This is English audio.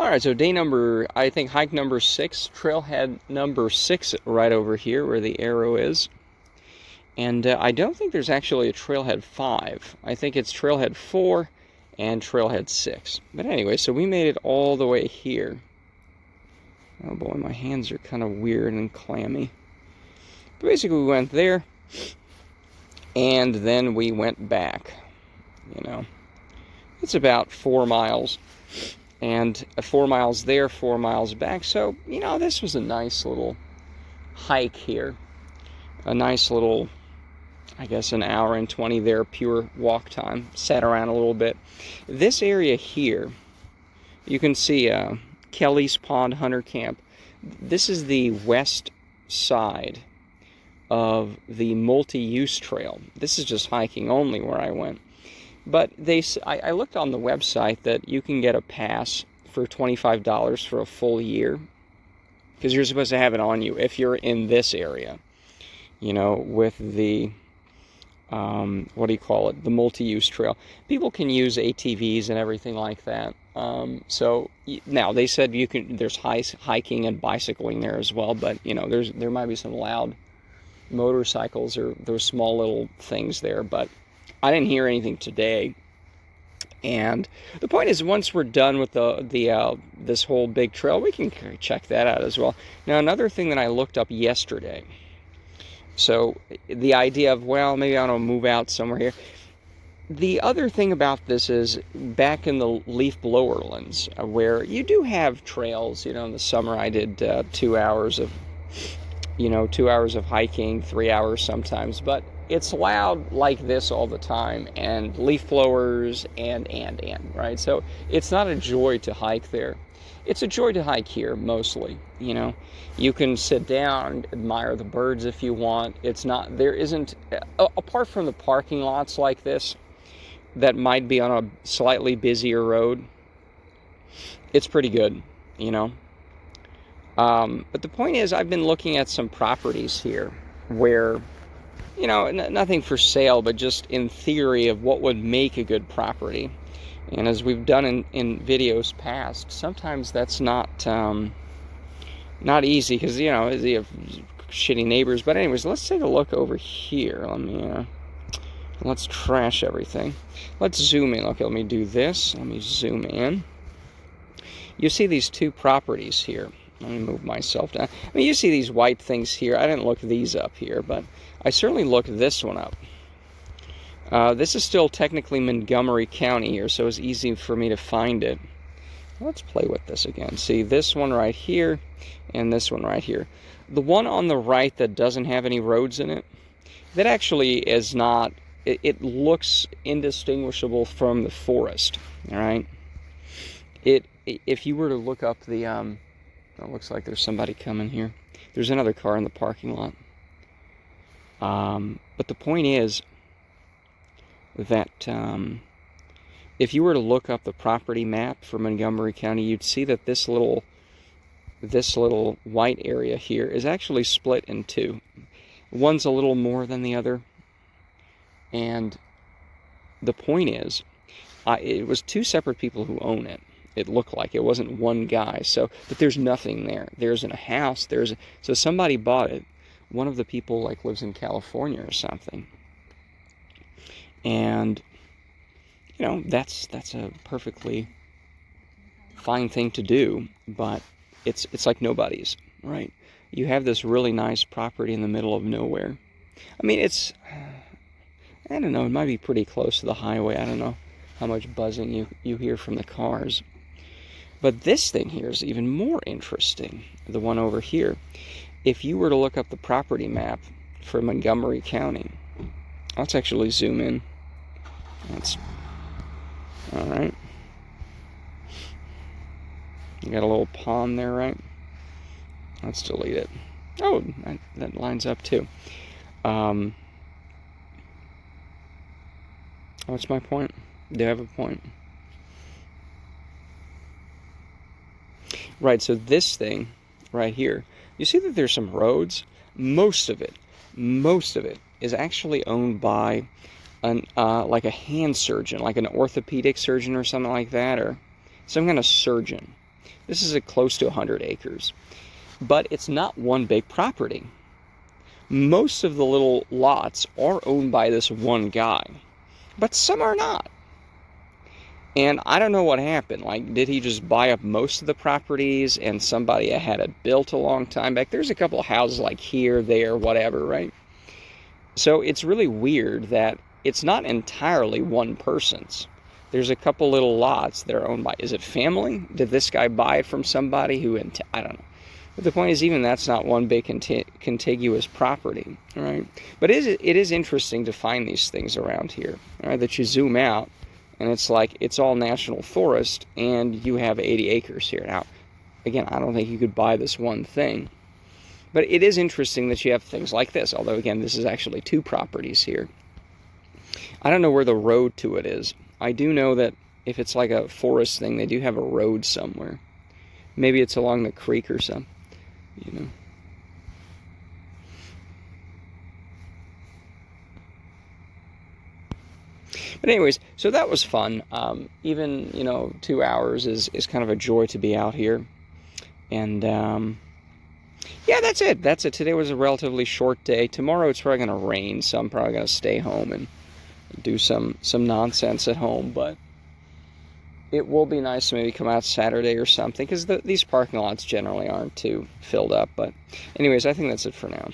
Alright, so day number, I think hike number 6, trailhead number 6 right over here where the arrow is. And I don't think there's actually a trailhead 5. I think it's trailhead 4 and trailhead 6. But anyway, so we made it all the way here. Oh boy, my hands are kind of weird and clammy. But basically we went there, and then we went back. You know, it's about 4 miles. And 4 miles there, 4 miles back. So, you know, this was a nice little hike here. A nice little, I guess, an hour and 20 there, pure walk time. Sat around a little bit. This area here, you can see Kelly's Pond Hunter Camp. This is the west side of the multi-use trail. This is just hiking only where I went. But I looked on the website that you can get a pass for $25 for a full year, because you're supposed to have it on you if you're in this area, you know, with the, what do you call it, the multi-use trail. People can use ATVs and everything like that. So now they said there's hiking and bicycling there as well, but, you know, there might be some loud motorcycles or those small little things there, but I didn't hear anything today. And the point is, once we're done with this whole big trail, we can check that out as well. Now, another thing that I looked up yesterday, so the idea of, well, maybe I want to move out somewhere here. The other thing about this is, back in the leaf blowerlands, where you do have trails, you know, in the summer I did 2 hours of, 2 hours of hiking, 3 hours sometimes, but it's loud like this all the time, and leaf blowers and, right? So it's not a joy to hike there. It's a joy to hike here, mostly, you know. You can sit down, admire the birds if you want. There isn't, apart from the parking lots like this, that might be on a slightly busier road, it's pretty good, you know. But the point is, I've been looking at some properties here where, you know, nothing for sale, but just in theory of what would make a good property. And as we've done in videos past, sometimes that's not easy, because, you know, you have shitty neighbors. But anyways, let's take a look over here. Let's trash everything. Let's zoom in. Okay, let me do this. Let me zoom in. You see these two properties here. Let me move myself down. I mean, you see these white things here. I didn't look these up here, but I certainly looked this one up. This is still technically Montgomery County here, so it's easy for me to find it. Let's play with this again. See, this one right here and this one right here. The one on the right that doesn't have any roads in it, that actually is not, it looks indistinguishable from the forest, all right? If you were to look up the, it looks like there's somebody coming here. There's another car in the parking lot. But the point is that if you were to look up the property map for Montgomery County, you'd see that this little white area here is actually split in two. One's a little more than the other. And the point is, it was two separate people who own it. It looked like it wasn't one guy. But there's nothing there. There's a house. So somebody bought it. One of the people lives in California or something. And, you know, that's a perfectly fine thing to do, but it's like nobody's, right? You have this really nice property in the middle of nowhere. I mean, I don't know, it might be pretty close to the highway. I don't know how much buzzing you hear from the cars. But this thing here is even more interesting, the one over here. If you were to look up the property map for Montgomery County, let's actually zoom in. All right. You got a little pond there, right? Let's delete it. Oh, that lines up too. What's my point? Do I have a point? Right, so this thing right here, you see that there's some roads? Most of it is actually owned by like a hand surgeon, like an orthopedic surgeon or something like that, or some kind of surgeon. This is close to 100 acres. But it's not one big property. Most of the little lots are owned by this one guy, but some are not. And I don't know what happened. Like, did he just buy up most of the properties and somebody had it built a long time back? There's a couple of houses like here, there, whatever, right? So it's really weird that it's not entirely one person's. There's a couple little lots that are owned by, is it family? Did this guy buy it from somebody who, I don't know. But the point is, even that's not one big contiguous property, all right? But it is interesting to find these things around here, all right, that you zoom out, and it's like it's all national forest, and you have 80 acres here. Now, again, I don't think you could buy this one thing, but it is interesting that you have things like this, although, again, this is actually 2 properties here. I don't know where the road to it is. I do know that if it's like a forest thing, they do have a road somewhere. Maybe it's along the creek or something. You know. But anyways, so that was fun. Even, 2 hours is kind of a joy to be out here. And yeah, that's it. Today was a relatively short day. Tomorrow it's probably going to rain, so I'm probably going to stay home and do some nonsense at home. But it will be nice to maybe come out Saturday or something, because these parking lots generally aren't too filled up. But anyways, I think that's it for now.